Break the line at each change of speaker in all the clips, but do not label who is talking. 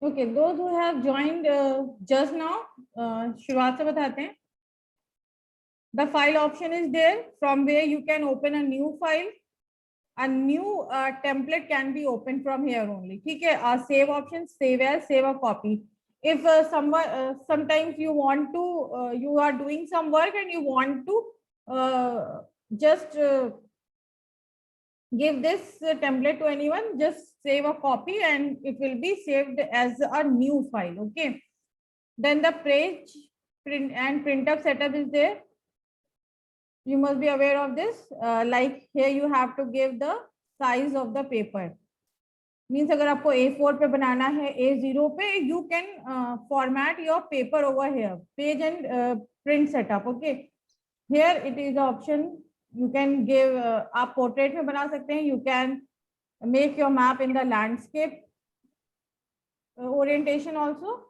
Okay, those who have joined just now, शुरुआत से बताते हैं. The file option is there from where you can open a new file. A new template can be opened from here only. ठीक है. Save option, save as, save a copy. If sometimes you want to, you are doing some work and you want to just give this template to anyone, just save a copy and it will be saved as a new file. Okay. Then the page print and printf setup is there. You must be aware of this. Like here you have to give the size of the paper. Means अगर आपको A4 पे बनाना है, A0 पे, you can format your paper over here. Page and print setup. Okay. Here it is the option. You can give आप portrait में बना सकते हैं. You can make your map in the landscape orientation also.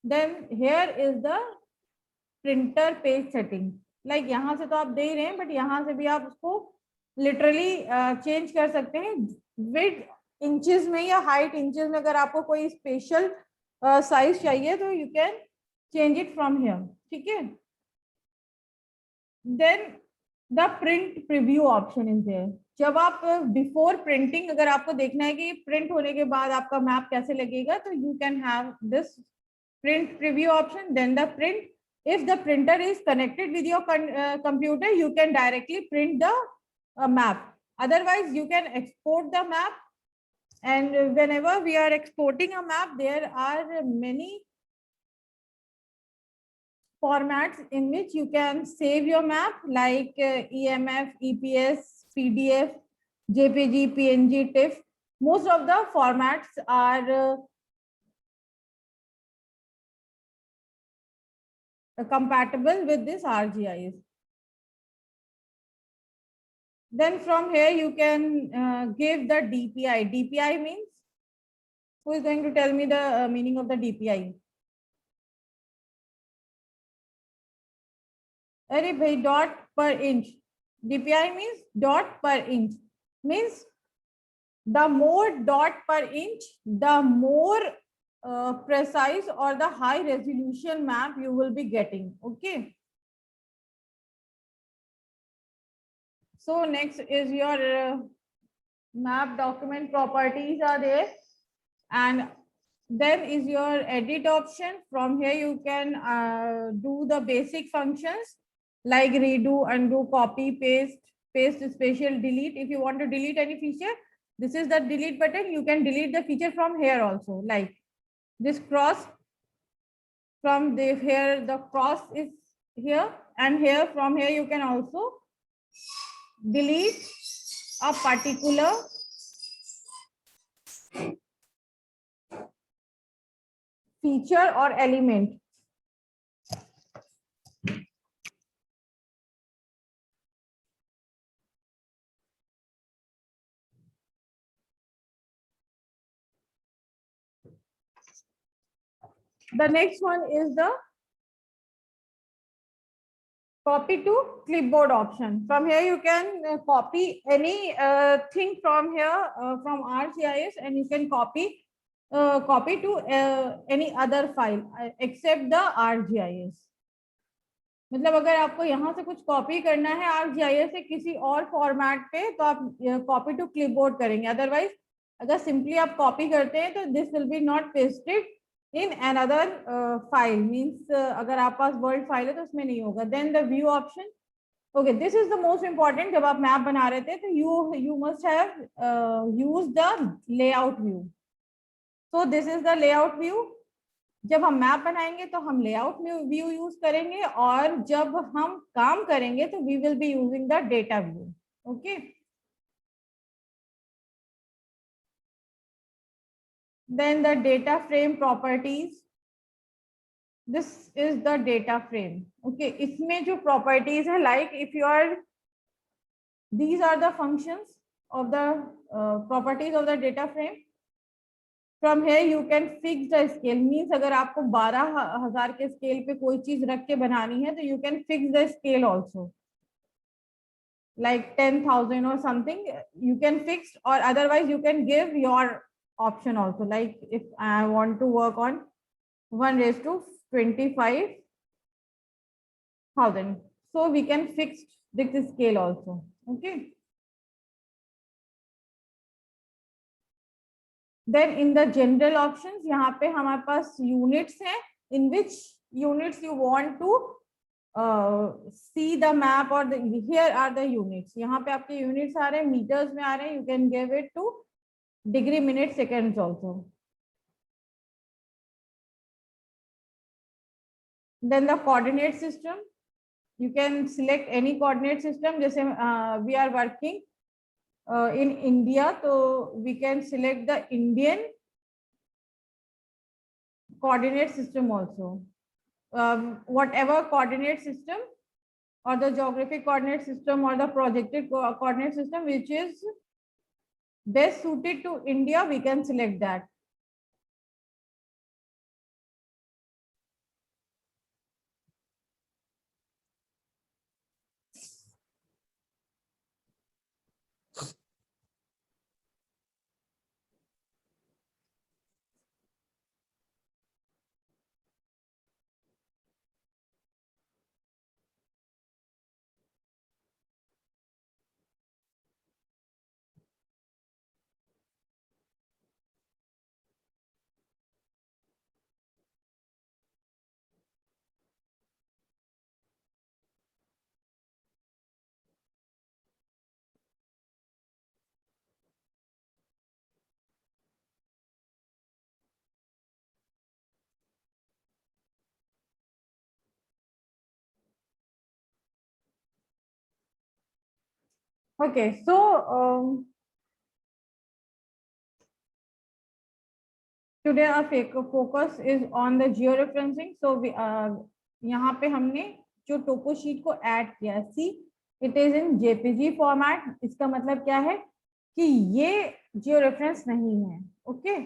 Then here is the printer page setting. Like यहाँ से तो आप दे ही रहे हैं, but यहाँ से भी आप उसको literally change कर सकते हैं. Width इंचेस में या हाइट इंचेस में अगर आपको कोई स्पेशल साइज चाहिए तो you can change it from here. ठीक है. Then the print preview option is there. जब आप बिफोर प्रिंटिंग अगर आपको देखना है कि प्रिंट होने के बाद आपका मैप कैसे लगेगा, तो you can have this print preview option. Then the print, if the printer is connected with your computer, you can directly print the map. Otherwise you can export the map, and whenever we are exporting a map, there are many formats in which you can save your map, like EMF, EPS, PDF, JPG, PNG, TIFF. Most of the formats are compatible with this ArcGIS. Then from here you can give the DPI. DPI means, who is going to tell me the meaning of the DPI? अरे भाई, dot per inch. DPI means dot per inch. Means the more dot per inch, the more precise or the high resolution map you will be getting. Okay. So next is your map document properties are there, and then is your edit option. From here you can do the basic functions like redo, undo, copy, paste, spatial, delete. If you want to delete any feature, this is the delete button. You can delete the feature from here also, like this cross. From the here, the cross is here, and here from here you can also delete a particular feature or element. The next one is the copy to clipboard option. From here you can copy any thing from here from ArcGIS, and you can copy to any other file except the ArcGIS. मतलब अगर आपको यहाँ से कुछ copy करना है ArcGIS से किसी और फॉर्मेट पे, तो आप कॉपी टू क्लिपबोर्ड करेंगे. अदरवाइज अगर सिंपली आप कॉपी करते हैं तो this will be not pasted in another file. Means अगर आप पास वर्ड फाइल है तो उसमें नहीं होगा. Then the view option. Okay, this is the most important. जब आप मैप बना रहे थे तो you must have used the layout view. So this is the layout view. जब हम मैप बनाएंगे तो हम लेआउट व्यू यूज करेंगे, और जब हम काम करेंगे तो we will be using the data view. Okay. Then the data frame properties. This is the data frame. Okay, इसमें जो properties है, like if you are, these are the functions of the properties of the data frame. From here you can fix the scale. Means अगर आपको 12,000 के scale पे कोई चीज रख के बनानी है तो you can fix the scale also, like 10,000 or something you can fix, or otherwise you can give your option also, like if I want to work on 1:25,000, so we can fix this scale also. Okay. Then in the general options, यहाँ पे हमारे पास units हैं, in which units you want to see the map, or here are the units. यहाँ पे आपके units आ रहे हैं, meters में आ रहे हैं. You can give it to degree, minute, seconds also. Then the coordinate system, you can select any coordinate system. जैसे we are working in India, so we can select the Indian coordinate system also. Whatever coordinate system, or the geographic coordinate system, or the projected coordinate system which is best suited to India, we can select that. Okay, so today our focus is on the georeferencing. So we यहाँ पे हमने जो टोपो sheet को add किया, see it is in JPG format. इसका मतलब क्या है कि ये जियोरेफरेंस नहीं है. Okay.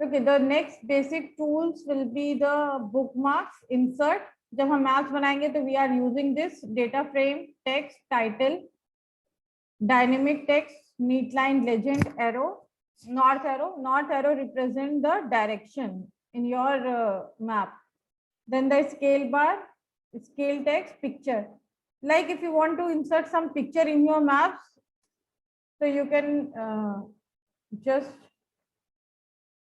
Okay, the next basic tools will be the bookmarks, insert. जब हम मैप्स बनाएंगे तो we are using this data frame, text, title, dynamic text, neat line, legend, arrow, north arrow. North arrow represent the direction in your map. Then the scale bar, scale text, picture. Like if you want to insert some picture in your maps, so you can just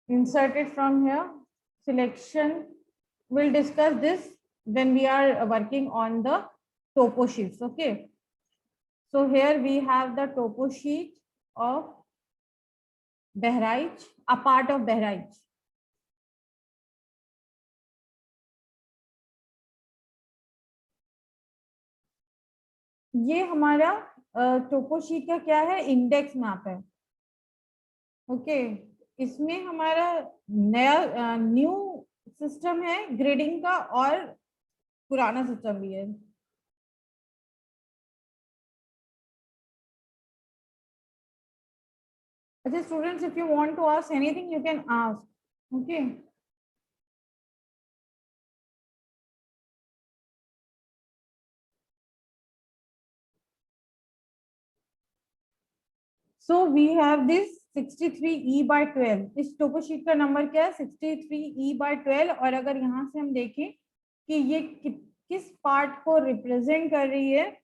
insert it from here. Selection, we'll discuss this when we are working on the topo sheets. Okay, so here we have the topo sheet of Bahraich, a part of Bahraich. ये हमारा टोपो sheet का क्या है, index map है. Okay, इसमें हमारा नया new system है ग्रेडिंग का, और पुराना सिस्टम भी है. अच्छा students, if you want to ask anything you can ask. Okay. So we have this 63E/12. इस टोपो शीट का नंबर क्या है, 63E/12. और अगर यहाँ से हम देखें कि ये किस पार्ट को रिप्रेजेंट कर रही है,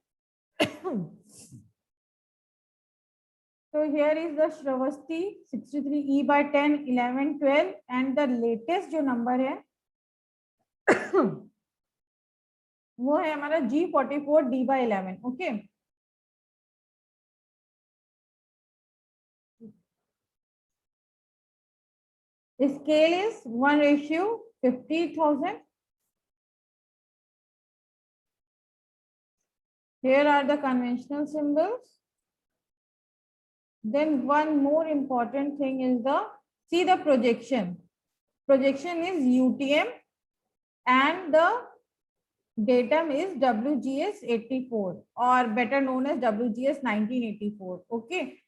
so here is the Shravasti 63E/10, 11, 12, and the latest जो नंबर है वो है हमारा G44D/11. Okay. Scale is 1:50,000. Here are the conventional symbols. Then one more important thing is see the projection. Projection is UTM and the datum is WGS84, or better known as WGS 1984. Okay.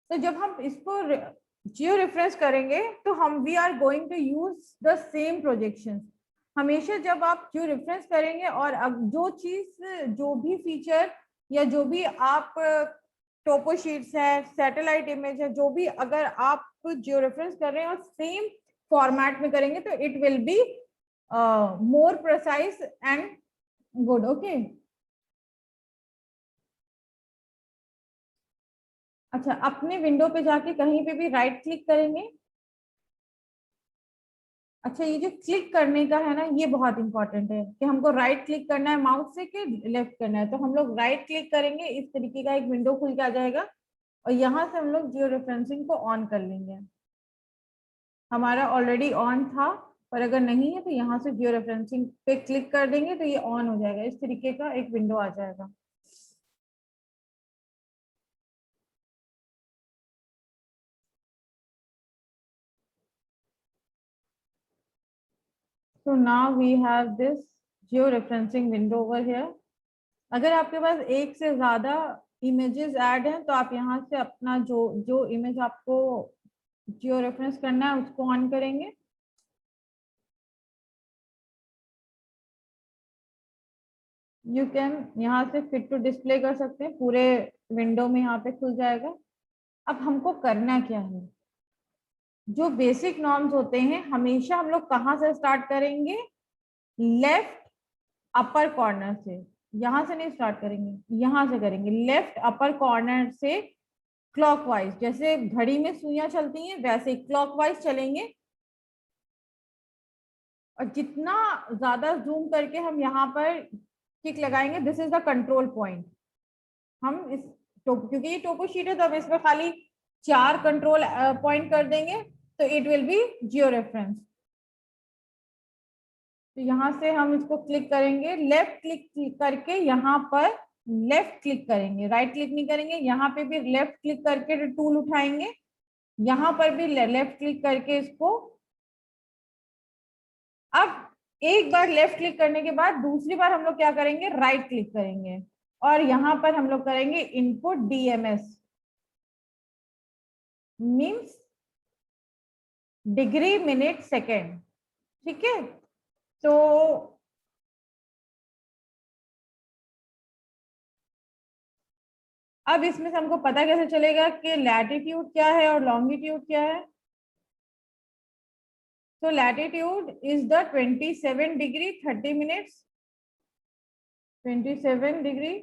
तो जब हम इसको geo reference करेंगे तो हम we are going to use the same projections. हमेशा जब आप जियो रेफरेंस करेंगे और अब जो चीज, जो भी फीचर या जो भी आप टोपो शीट्स है, सैटेलाइट इमेज है, जो भी अगर आप जियो रेफरेंस कर रहे हैं और सेम फॉर्मेट में करेंगे तो it will be more precise and good. Okay. अच्छा, अपने विंडो पे जाके कहीं पे भी राइट क्लिक करेंगे. अच्छा, ये जो क्लिक करने का है ना, ये बहुत इंपॉर्टेंट है कि हमको राइट क्लिक करना है माउस से कि लेफ्ट करना है. तो हम लोग राइट क्लिक करेंगे, इस तरीके का एक विंडो खुल के आ जाएगा और यहाँ से हम लोग जियो रेफरेंसिंग को ऑन कर लेंगे. हमारा ऑलरेडी ऑन था, पर अगर नहीं है तो यहाँ से जियो रेफरेंसिंग पे क्लिक कर देंगे तो ये ऑन हो जाएगा. इस तरीके का एक विंडो आ जाएगा. So now we have this georeferencing window over here. अगर आपके पास एक से ज्यादा इमेजेस ऐड हैं तो आप यहाँ से अपना जो जो इमेज आपको जियो रेफरेंस करना है उसको ऑन करेंगे. यू कैन यहाँ से फिट टू डिस्प्ले कर सकते हैं, पूरे विंडो में यहाँ पे खुल जाएगा. अब हमको करना क्या है, जो बेसिक नॉर्म्स होते हैं हमेशा हम लोग कहाँ से स्टार्ट करेंगे, लेफ्ट अपर कॉर्नर से. यहाँ से नहीं स्टार्ट करेंगे, यहाँ से करेंगे. लेफ्ट अपर कॉर्नर से क्लॉकवाइज, जैसे घड़ी में सुइयां चलती हैं वैसे क्लॉकवाइज चलेंगे. और जितना ज्यादा जूम करके हम यहाँ पर क्लिक लगाएंगे, this is the control point. हम इस क्योंकि ये टोपो शीट है तो हम इसमें खाली 4 कंट्रोल पॉइंट कर देंगे तो it will be geo reference. तो यहाँ से हम इसको क्लिक करेंगे, लेफ्ट क्लिक करके यहाँ पर लेफ्ट क्लिक करेंगे, राइट क्लिक नहीं करेंगे. यहाँ पे भी लेफ्ट क्लिक करके टूल उठाएंगे, यहाँ पर भी लेफ्ट क्लिक करके इसको. अब एक बार लेफ्ट क्लिक करने के बाद दूसरी बार हम लोग क्या करेंगे, राइट क्लिक करेंगे और यहाँ पर हम लोग करेंगे input DMs, means degree minute second. ठीक है. तो अब इसमें से हमको पता कैसे चलेगा कि लैटिट्यूड क्या है और लॉन्गिट्यूड क्या है. So latitude is the 27 degree 30 minutes, 27 degree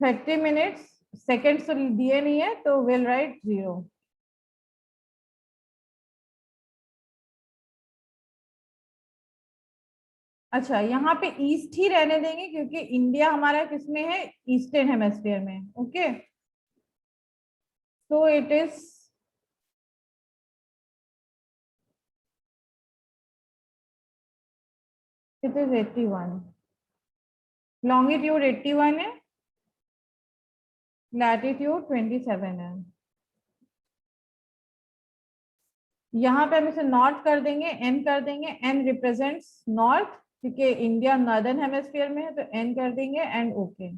30 minutes. Seconds तो दिए नहीं है तो विल राइट 0. अच्छा, यहाँ पे ईस्ट ही रहने देंगे क्योंकि इंडिया हमारा किसमें है, ईस्टर्न हेमेस्फीयर में. ओके. तो it is it is 81. Longitude 81 है, लैटिट्यूड 27 है. यहाँ पे हम इसे नॉर्थ कर देंगे, एन कर देंगे. एन रिप्रेजेंट्स नॉर्थ क्योंकि इंडिया नॉर्दर्न हेमेस्फीयर में है तो एन कर देंगे एंड ओके.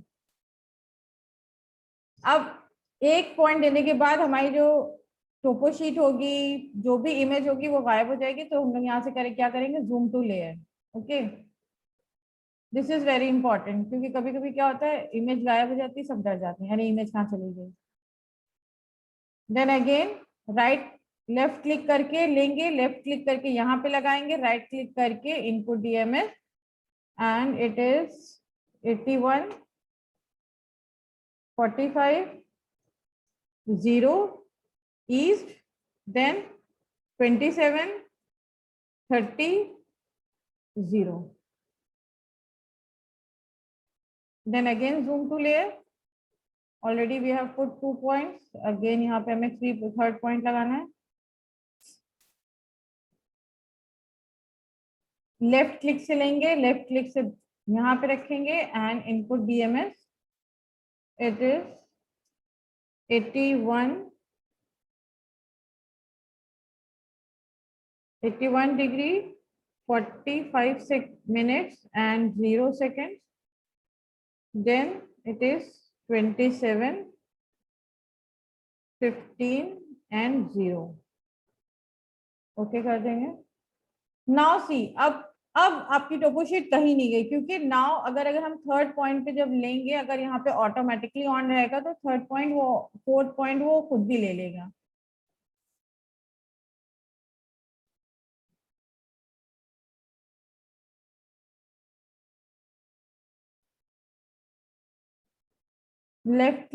अब एक पॉइंट देने के बाद हमारी जो टोपो शीट होगी, जो भी इमेज होगी वो गायब हो जाएगी. तो हम लोग यहाँ से क्या करेंगे, zoom to layer. Okay. This is very important क्योंकि कभी कभी क्या होता है, इमेज गायब हो जाती है, सब डर जाते हैं, अरे इमेज कहाँ चली गई. Then again right left click करके लेंगे, लेफ्ट क्लिक करके यहाँ पे लगाएंगे, राइट क्लिक करके input DMS and it is 81 45 0 east, then 27 30 0. Then again zoom to layer. Already we have put 2 points. Again यहाँ पे हमें थर्ड पॉइंट लगाना है. लेफ्ट क्लिक से लेंगे, लेफ्ट क्लिक से यहाँ पे रखेंगे and input DMs. It is 81 degree 45 minutes and 0 seconds. Then it is 27 15 and 0. Okay कर देंगे. नाउ सी, अब अब आपकी टोपो शीट कहीं नहीं गई, क्योंकि नाउ अगर हम थर्ड पॉइंट पे जब लेंगे, अगर यहाँ पे ऑटोमेटिकली ऑन रहेगा तो थर्ड पॉइंट वो फोर्थ पॉइंट वो खुद भी ले लेगा। लेफ्ट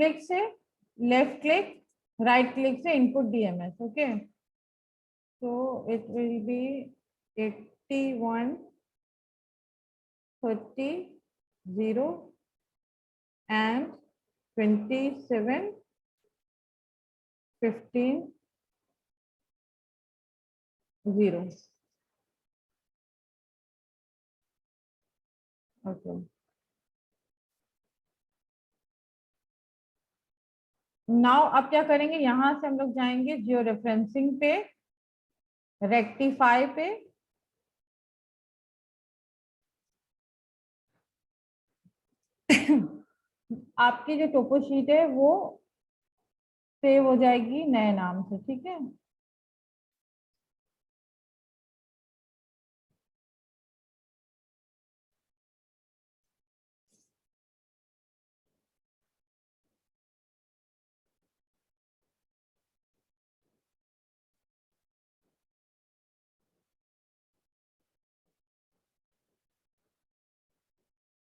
क्लिक राइट क्लिक से input DMs. Okay, so it will be 81 30 0 and 27 15 0. Okay, now अब क्या करेंगे, यहां से हम लोग जाएंगे जियो रेफरेंसिंग पे, रेक्टिफाई पे, आपकी जो टोपो शीट है वो सेव हो जाएगी नए नाम से। ठीक है,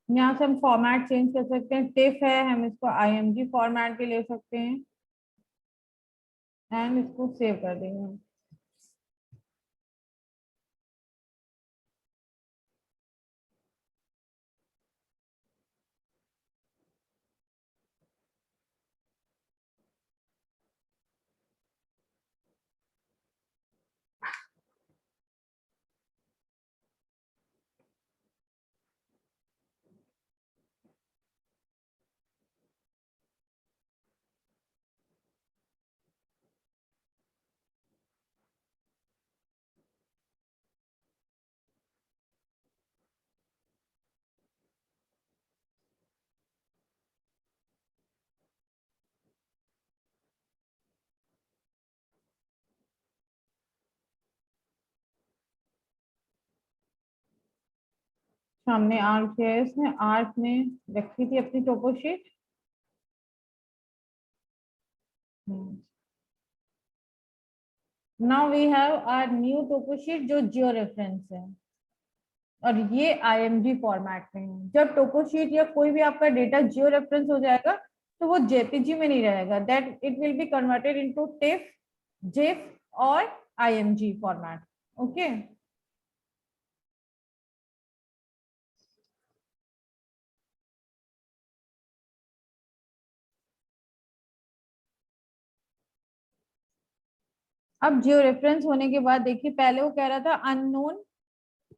यहाँ से हम फॉर्मेट चेंज कर सकते हैं। टिफ है, हम इसको आईएमजी फॉर्मेट भी ले सकते हैं एंड इसको सेव कर देंगे। हमने आर्क किया है, इसमें आर्क ने रखी थी अपनी topo sheet. Now we have our new topo sheet जो जियो रेफरेंस है, और ये आईएमजी फॉर्मेट में है। जब टोपो शीट या कोई भी आपका डेटा जियो रेफरेंस हो जाएगा तो वो जेपीजी में नहीं रहेगा, that it will be converted into tiff, GIF और आईएमजी फॉर्मेट। ओके, अब जियो रेफरेंस होने के बाद देखिए, पहले वो कह रहा था अननोन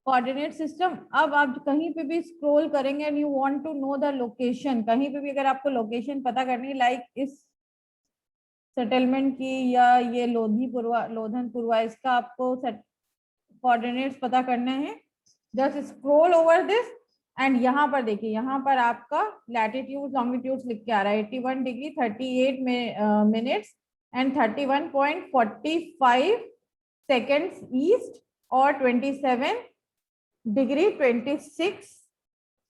कोऑर्डिनेट सिस्टम। अब आप कहीं पे भी स्क्रॉल करेंगे and you want to know the location, कहीं पे भी अगर आपको लोकेशन पता करनी है, लाइक इस सेटलमेंट की या ये लोधनपुरवा, इसका आपको कोऑर्डिनेट्स पता करना है, just scroll over this and यहाँ पर देखिए, यहाँ पर आपका लैटिट्यूड लॉन्गिट्यूड लिख के आ रहा है 81 degree 38 minutes and 31.45 seconds east, और 27 डिग्री 26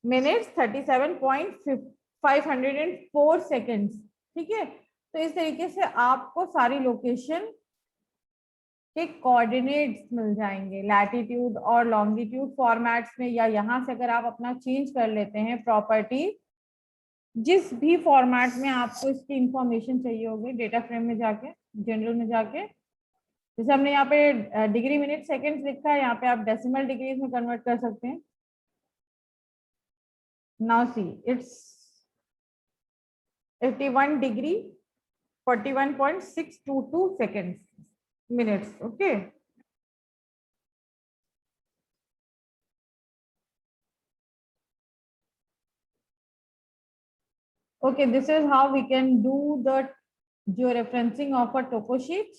मिनट्स 37.504 सेकेंड्स। ठीक है, तो इस तरीके से आपको सारी लोकेशन के कोऑर्डिनेट्स मिल जाएंगे लैटिट्यूड और लॉन्गिट्यूड फॉर्मेट्स में, या यहाँ से अगर आप अपना चेंज कर लेते हैं प्रॉपर्टी, जिस भी फॉर्मेट में आपको इसकी इंफॉर्मेशन चाहिए होगी, डेटा फ्रेम में जाके, जनरल में जाके, जैसे हमने यहाँ पे डिग्री मिनट सेकेंड्स लिखा है, यहाँ पे आप डेसिमल डिग्रीज में कन्वर्ट कर सकते हैं। Now see it's 81 degree 41.622 seconds minutes. Okay, okay, this is how we can do the georeferencing of a topo sheet.